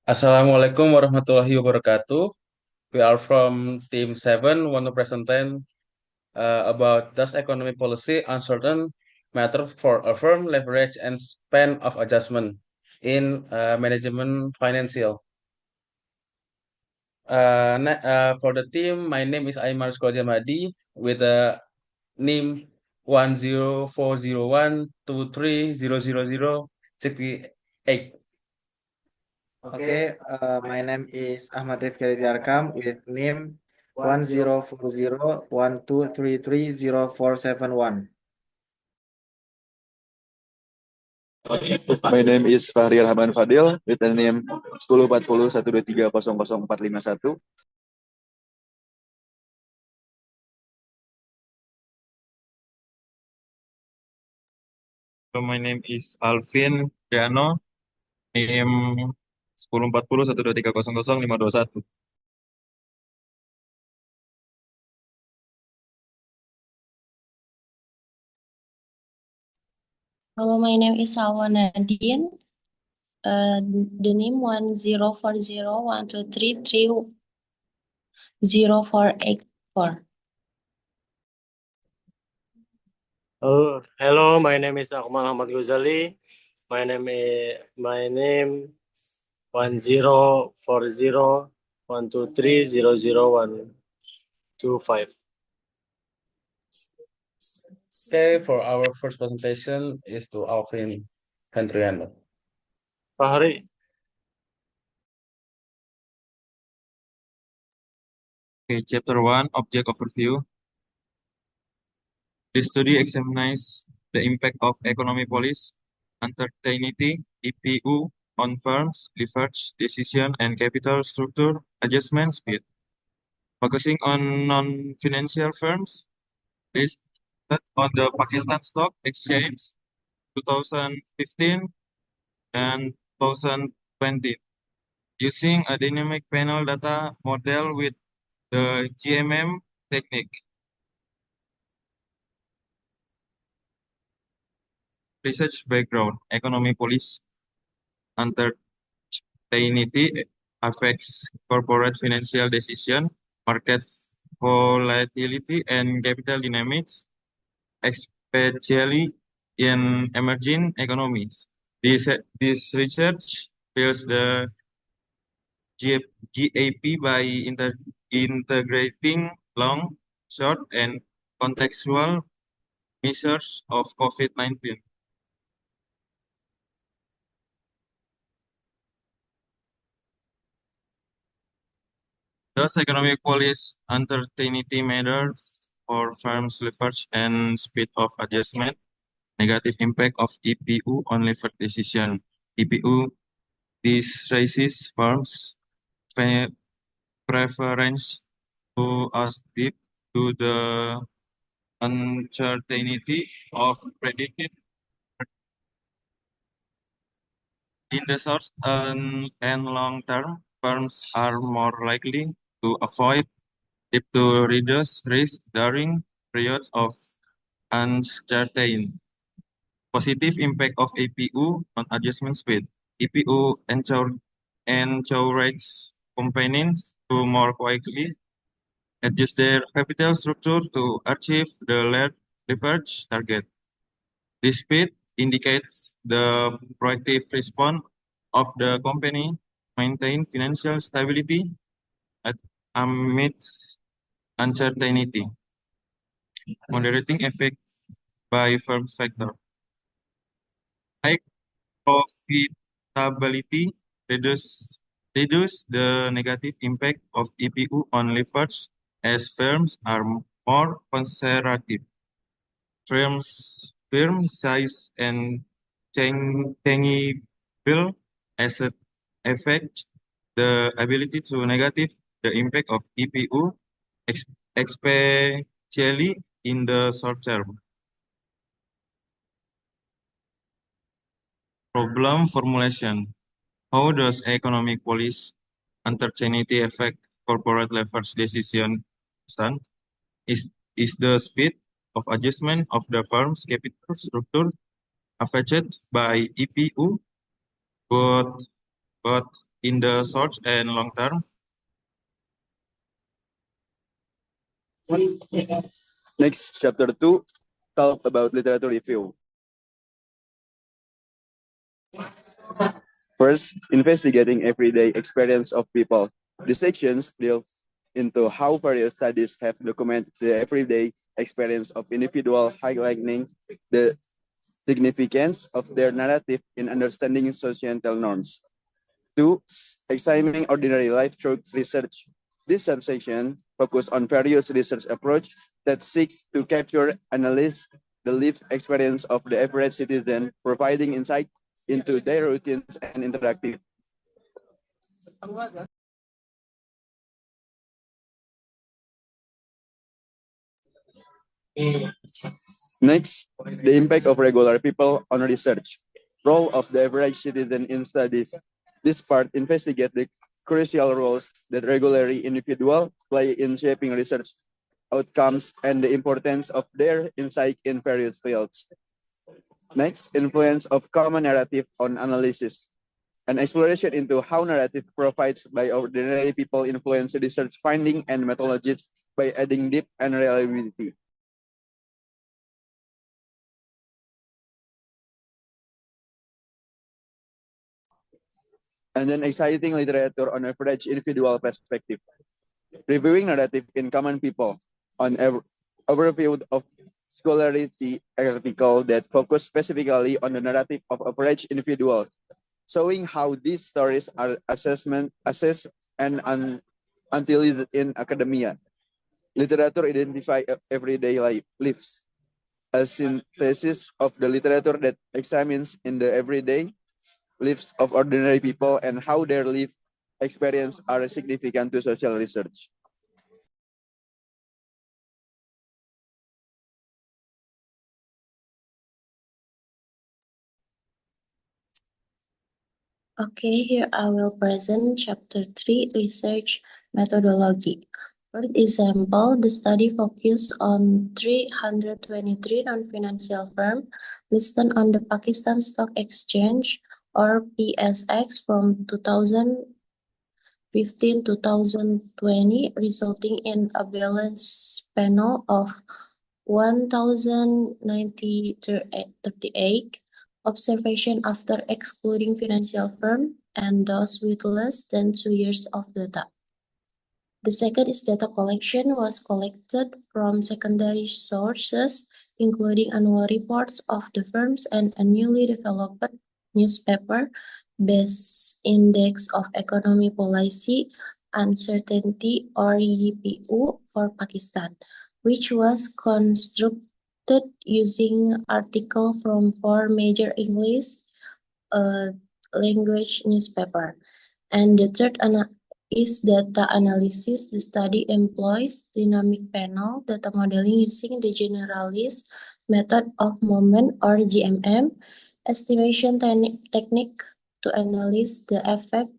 Assalamualaikum warahmatullahi wabarakatuh. We are from Team 7, want to present about does economic policy uncertain matter for a firm leverage and span of adjustment in management financial. For the team, my name is Aymar Skoljamadi with a name 10401230068. My name is Ahmad Rifki Arkam with name 104012333041. My name is Fahri Rahman Fadil with the name 104012300451. So my name is Alvin Triano, name 104012300521. Hello, my name is Salwa Nadine. The name 104012330484. Hello, my name is Akmal Ahmad Ghazali. My name 104012300125. Okay, for our first presentation is to Alvin Hendriano. Fahri. Okay, Chapter 1, Object Overview. This study examines the impact of economic policy, uncertainty, EPU, on firms, leverage, decision, and capital structure adjustment speed. Focusing on non-financial firms, listed on the Pakistan Stock Exchange 2015 and 2020, using a dynamic panel data model with the GMM technique. Research background: economic policy uncertainty affects corporate financial decision, market volatility, and capital dynamics, especially in emerging economies. This research builds the GAP by integrating long, short, and contextual measures of COVID-19. Does economic policy uncertainty matter for firms' leverage and speed of adjustment? Negative impact of EPU on leverage decision. EPU, this raises firms' preference to stick to the uncertainty of predicted in the short and long term. Firms are more likely to avoid it to reduce risk during periods of uncertainty. Positive impact of EPU on adjustment speed. EPU encourages companies to more quickly adjust their capital structure to achieve the leverage target. This speed indicates the proactive response of the company maintain financial stability amidst uncertainty. Moderating effect by firm factor. High profitability reduce the negative impact of EPU on leverage as firms are more conservative. Firm size and tangible asset affect the ability to negative the impact of EPU, especially in the short term. Problem formulation. How does economic policy uncertainty affect corporate leverage decision? Stand? Is the speed of adjustment of the firm's capital structure affected by EPU? Both in the short and long term. Next, chapter 2, talk about literature review. First, investigating everyday experience of people. The sections deal into how various studies have documented the everyday experience of individuals, highlighting the significance of their narrative in understanding societal norms. 2. Examining ordinary life through research. This subsection focuses on various research approaches that seek to capture, analyze the lived experience of the average citizen, providing insight into their routines and interactive. Next, the impact of regular people on research. Role of the average citizen in studies. This part investigates the crucial roles that regular individuals play in shaping research outcomes and the importance of their insight in various fields. Next, influence of common narrative on analysis. An exploration into how narrative provides by ordinary people influence research finding and methodologies by adding depth and reliability. And then exciting literature on average individual perspective. Reviewing narrative in common people on overview of scholarly article that focus specifically on the narrative of average individual, showing how these stories are assessed and utilized in academia. Literature identify everyday lives. A synthesis of the literature that examines in the everyday lives of ordinary people and how their life experience are significant to social research. Okay, here I will present Chapter 3, Research Methodology. For example, the study focused on 323 non-financial firms listed on the Pakistan Stock Exchange or PSX from 2015 to 2020, resulting in a balance panel of 1,038 observation after excluding financial firm and those with less than 2 years of data. The second is data collection was collected from secondary sources, including annual reports of the firms and a newly developed newspaper-based Index of Economy Policy Uncertainty or EPU for Pakistan, which was constructed using articles from 4 major English language newspaper. And the third is data analysis. The study employs dynamic panel data modeling using the generalist method of moment or GMM estimation technique to analyze the effect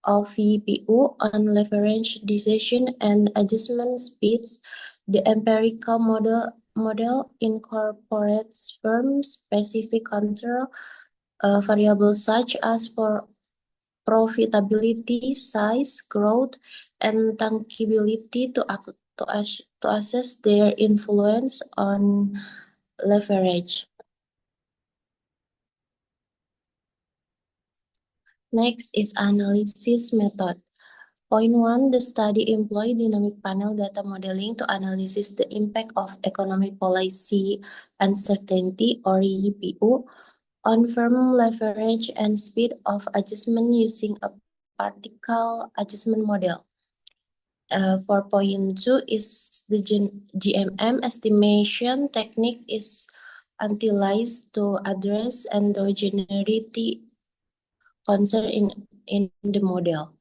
of EPU on leverage decision and adjustment speeds. The empirical model incorporates firm-specific control variables such as for profitability, size, growth, and tangibility to assess their influence on leverage. Next is analysis method. Point 1, the study employed dynamic panel data modeling to analyze the impact of economic policy uncertainty or EPU on firm leverage and speed of adjustment using a particle adjustment model. 4.2 is the GMM estimation technique is utilized to address endogeneity concern in the model.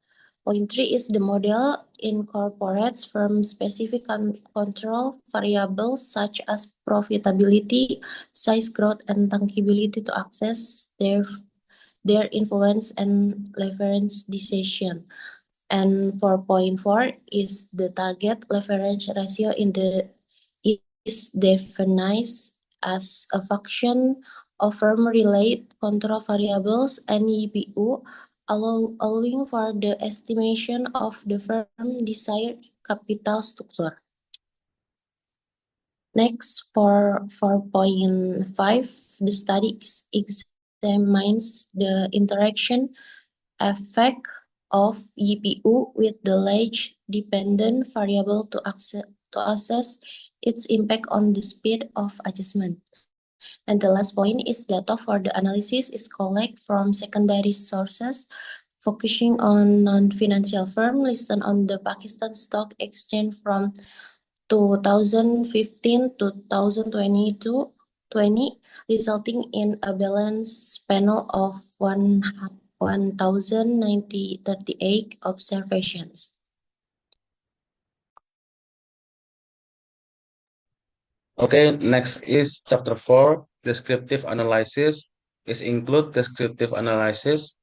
Point 3 is the model incorporates firm-specific control variables such as profitability, size, growth, and tangibility to assess their influence and leverage decision. And 4.4 is the target leverage ratio is defined as a function of firm-related control variables and EPU allowing for the estimation of the firm desired capital structure. Next, for 4.5, the study examines the interaction effect of EPU with the large dependent variable to assess its impact on the speed of adjustment. And the last point is data for the analysis is collect from secondary sources, focusing on non-financial firm listed on the Pakistan Stock Exchange from 2015 to 2020, resulting in a balance panel of 1,038 observations. Okay, next is chapter 4, descriptive analysis. Is include descriptive analysis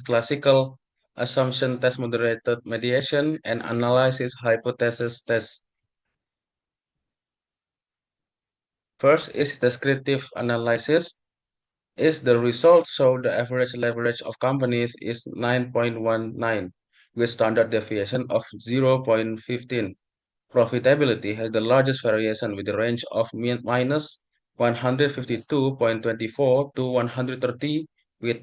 classical, assumption test moderated mediation, and analysis hypothesis test. First is descriptive analysis. Is the result show the average leverage of companies is 9.19 with standard deviation of 0.15. Profitability has the largest variation with a range of minus 152.24 to 130 with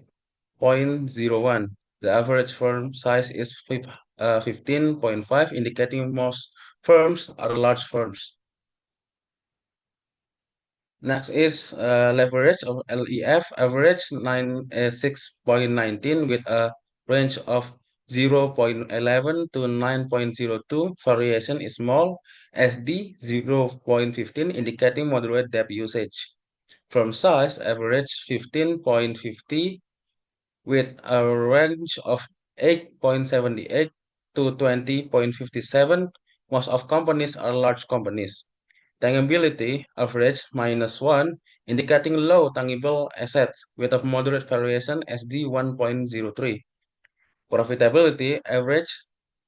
0.01. The average firm size is 15.5, indicating most firms are large firms. Next is leverage of LEF, average 6.19 with a range of 0.11 to 9.02. Variation is small. SD 0.15, indicating moderate debt usage. Firm size average 15.50 with a range of 8.78 to 20.57. Most of companies are large companies. Tangibility average -1, indicating low tangible assets with a moderate variation SD 1.03. Profitability average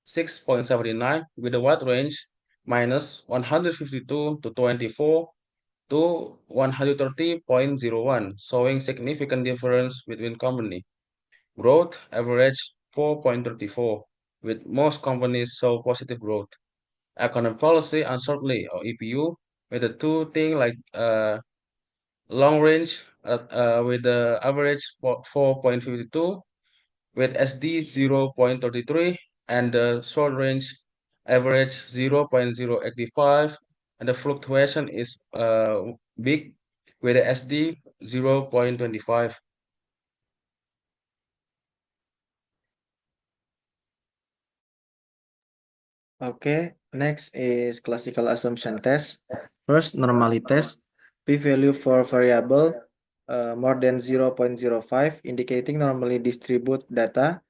6.79 with a wide range -152 to 24 to 130.01, showing significant difference between company. Growth average 4.34, with most companies show positive growth. Economic policy uncertainty or EPU with the two thing like long range with the average 4.52 with SD 0.33 and the short range average 0.085 and the fluctuation is big with the SD 0.25. Okay, next is classical assumption test. First, normally test. P-value for variable more than 0.05, indicating normally distribute data.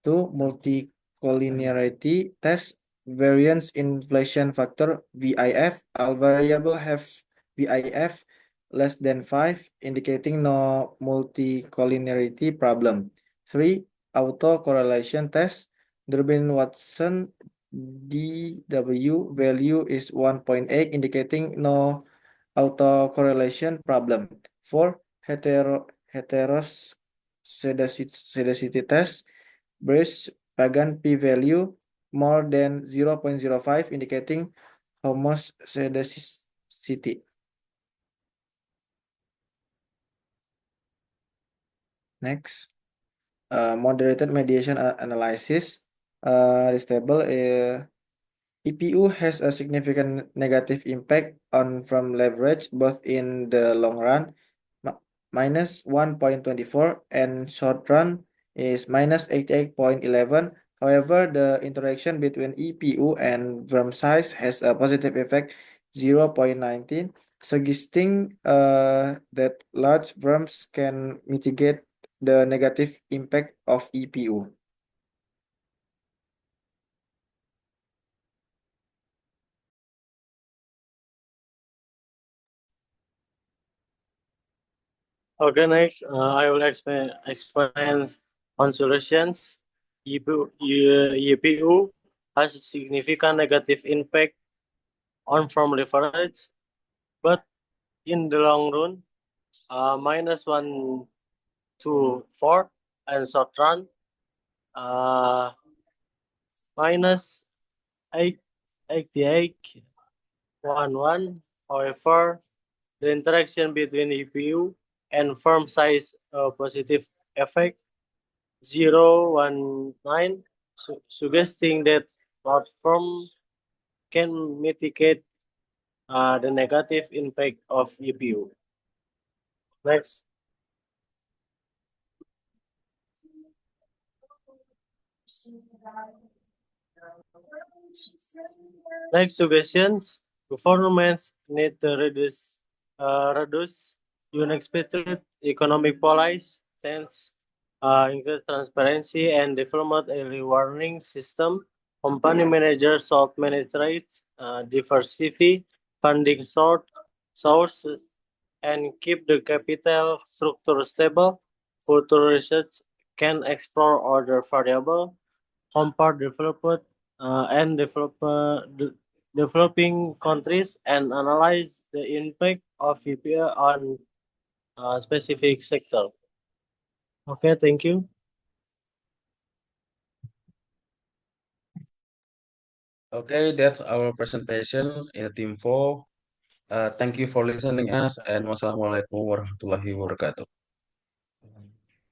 2, multicollinearity test. Variance inflation factor VIF. All variable have VIF less than 5, indicating no multicollinearity problem. 3, autocorrelation test. Durbin-Watson DW value is 1.8, indicating no autocorrelation problem. 4, heteroscedasticity test. Bayes-Pagan p-value more than 0.05, indicating homoscedasticity. Next, moderated mediation analysis. This table EPU has a significant negative impact on firm leverage both in the long run minus 1.24 and short run is minus 88.11. However, the interaction between EPU and firm size has a positive effect 0.19, suggesting that large firms can mitigate the negative impact of EPU. Okay, next, I will explain on solutions. EPU has a significant negative impact on firm leverage, but in the long run, -1 to 4 and short run, minus 88.11. However, the interaction between EPU and firm size positive effect 0.19, suggesting that platform can mitigate the negative impact of EPU. Next. Next suggestions. Governments need to reduce unexpected economic policies, increase transparency, and develop a early warning system. Company managers should manage rates, diversify funding sources, and keep the capital structure stable. Future research can explore other variables, compare developing countries and analyze the impact of EPA on specific sector. Okay, thank you. Okay, that's our presentation in Team 4. Thank you for listening us and wassalamualaikum warahmatullahi wabarakatuh.